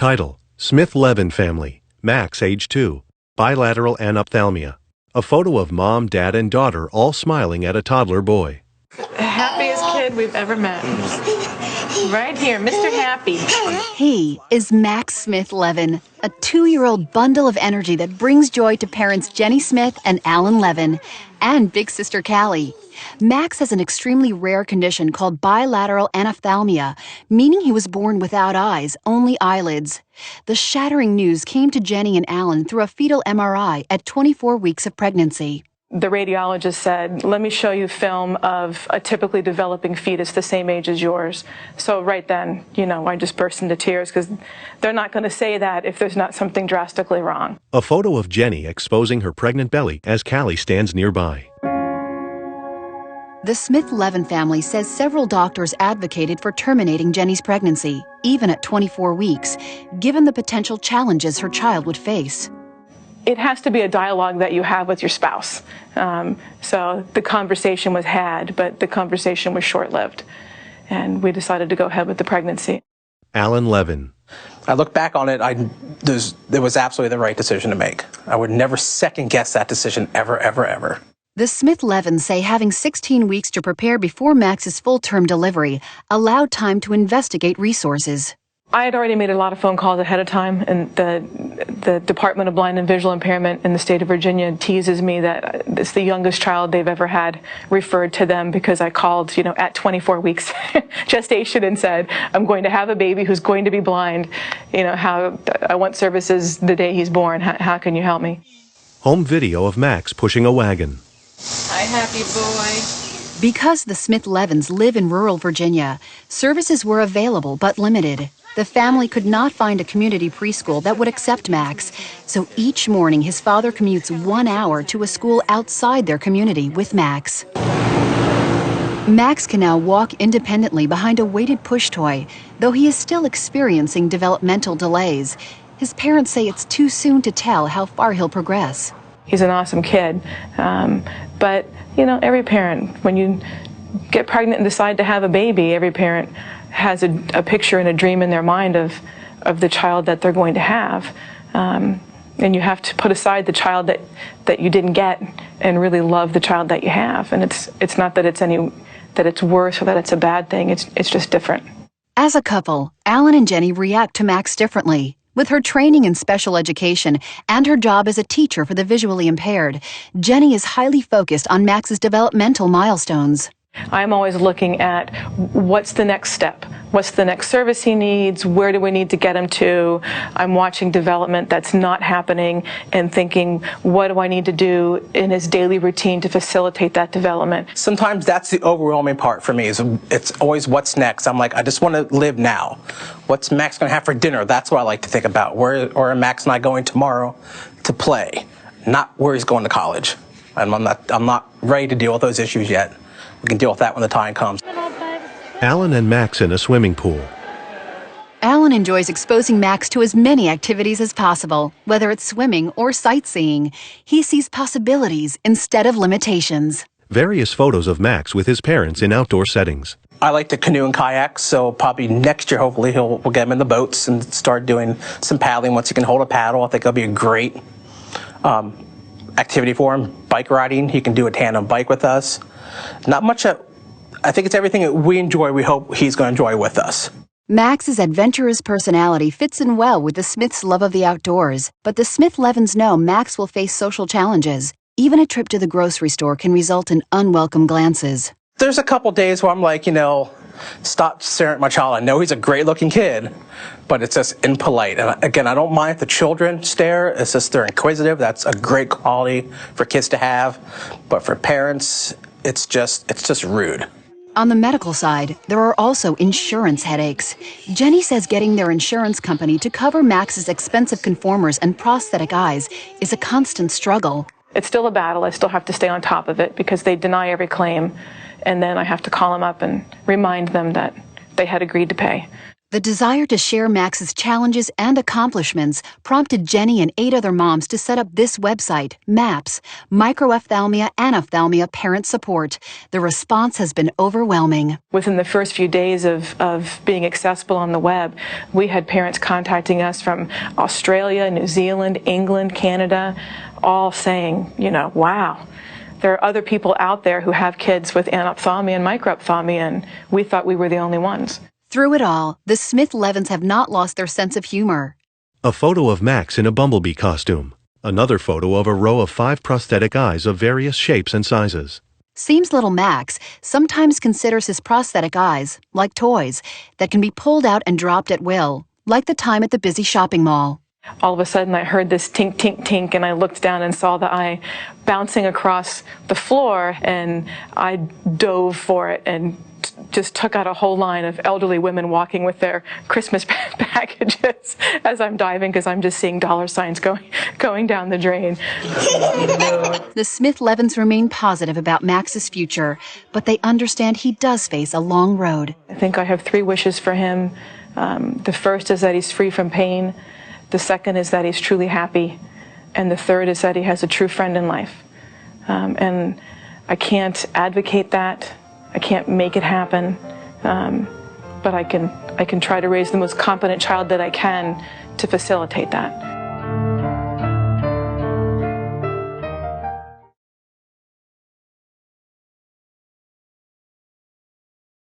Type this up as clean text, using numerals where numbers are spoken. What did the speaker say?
Title: Smith-Levin Family, Max, age 2, bilateral anophthalmia. A photo of mom, dad, and daughter all smiling at a toddler boy. The happiest kid we've ever met. Right here, Mr. Happy. He is Max Smith-Levin, a 2-year-old bundle of energy that brings joy to parents Jennie Smith and Alan Levin, and big sister Callie. Max has an extremely rare condition called bilateral anophthalmia, meaning he was born without eyes, only eyelids. The shattering news came to Jennie and Alan through a fetal MRI at 24 weeks of pregnancy. The radiologist said, let me show you film of a typically developing fetus the same age as yours. So right then, I just burst into tears because they're not going to say that if there's not something drastically wrong. A photo of Jennie exposing her pregnant belly as Callie stands nearby. The Smith-Levin family says several doctors advocated for terminating Jennie's pregnancy, even at 24 weeks, given the potential challenges her child would face. It has to be a dialogue that you have with your spouse. So the conversation was had, but the conversation was short-lived. And we decided to go ahead with the pregnancy. Alan Levin. I look back on it, it was absolutely the right decision to make. I would never second-guess that decision ever, ever, ever. The Smith-Levins say having 16 weeks to prepare before Max's full-term delivery allowed time to investigate resources. I had already made a lot of phone calls ahead of time, and the Department of Blind and Visual Impairment in the state of Virginia teases me that it's the youngest child they've ever had referred to them because I called, at 24 weeks gestation and said, I'm going to have a baby who's going to be blind. How I want services the day he's born. How can you help me? Home video of Max pushing a wagon. Hi, happy boy. Because the Smith-Levins live in rural Virginia, services were available but limited. The family could not find a community preschool that would accept Max, so each morning his father commutes 1 hour to a school outside their community with Max. Max can now walk independently behind a weighted push toy, though he is still experiencing developmental delays. His parents say it's too soon to tell how far he'll progress. He's an awesome kid, but every parent, when you get pregnant and decide to have a baby, every parent has a picture and a dream in their mind of the child that they're going to have. And you have to put aside the child that you didn't get and really love the child that you have. And it's not that it's worse or that it's a bad thing, it's just different. As a couple, Alan and Jennie react to Max differently. With her training in special education and her job as a teacher for the visually impaired, Jennie is highly focused on Max's developmental milestones. I'm always looking at what's the next step, what's the next service he needs, where do we need to get him to. I'm watching development that's not happening and thinking, what do I need to do in his daily routine to facilitate that development? Sometimes that's the overwhelming part for me, it's always what's next. I'm like, I just want to live now. What's Max going to have for dinner? That's what I like to think about. Where are Max and I going tomorrow to play? Not where he's going to college. I'm not ready to deal with those issues yet. We can deal with that when the time comes. Alan and Max in a swimming pool. Alan enjoys exposing Max to as many activities as possible, whether it's swimming or sightseeing. He sees possibilities instead of limitations. Various photos of Max with his parents in outdoor settings. I like to canoe and kayak, so probably next year, hopefully, we'll get him in the boats and start doing some paddling. Once he can hold a paddle, I think that'll be a great activity for him. Bike riding, he can do a tandem bike with us. Not much, I think it's everything that we enjoy, we hope he's going to enjoy with us. Max's adventurous personality fits in well with the Smiths' love of the outdoors, but the Smith-Levins know Max will face social challenges. Even a trip to the grocery store can result in unwelcome glances. There's a couple days where I'm like, stop staring at my child. I know he's a great-looking kid, but it's just impolite. And again, I don't mind if the children stare. It's just they're inquisitive. That's a great quality for kids to have. But for parents, it's just rude. On the medical side, there are also insurance headaches. Jennie says getting their insurance company to cover Max's expensive conformers and prosthetic eyes is a constant struggle. It's still a battle. I still have to stay on top of it because they deny every claim. And then I have to call them up and remind them that they had agreed to pay. The desire to share Max's challenges and accomplishments prompted Jennie and 8 other moms to set up this website, MAPS, Microphthalmia Anophthalmia Parent Support. The response has been overwhelming. Within the first few days of being accessible on the web, we had parents contacting us from Australia, New Zealand, England, Canada, all saying, wow, there are other people out there who have kids with anophthalmia and microphthalmia, and we thought we were the only ones. Through it all, the Smith-Levins have not lost their sense of humor. A photo of Max in a bumblebee costume. Another photo of a row of 5 prosthetic eyes of various shapes and sizes. Seems little Max sometimes considers his prosthetic eyes like toys that can be pulled out and dropped at will, like the time at the busy shopping mall. All of a sudden I heard this tink, tink, tink, and I looked down and saw the eye bouncing across the floor, and I dove for it and just took out a whole line of elderly women walking with their Christmas packages as I'm diving, because I'm just seeing dollar signs going down the drain. The Smith-Levins remain positive about Max's future, but they understand he does face a long road. I think I have 3 wishes for him. The first is that he's free from pain. The second is that he's truly happy. And the third is that he has a true friend in life. And I can't advocate that. I can't make it happen, but I can try to raise the most competent child that I can to facilitate that.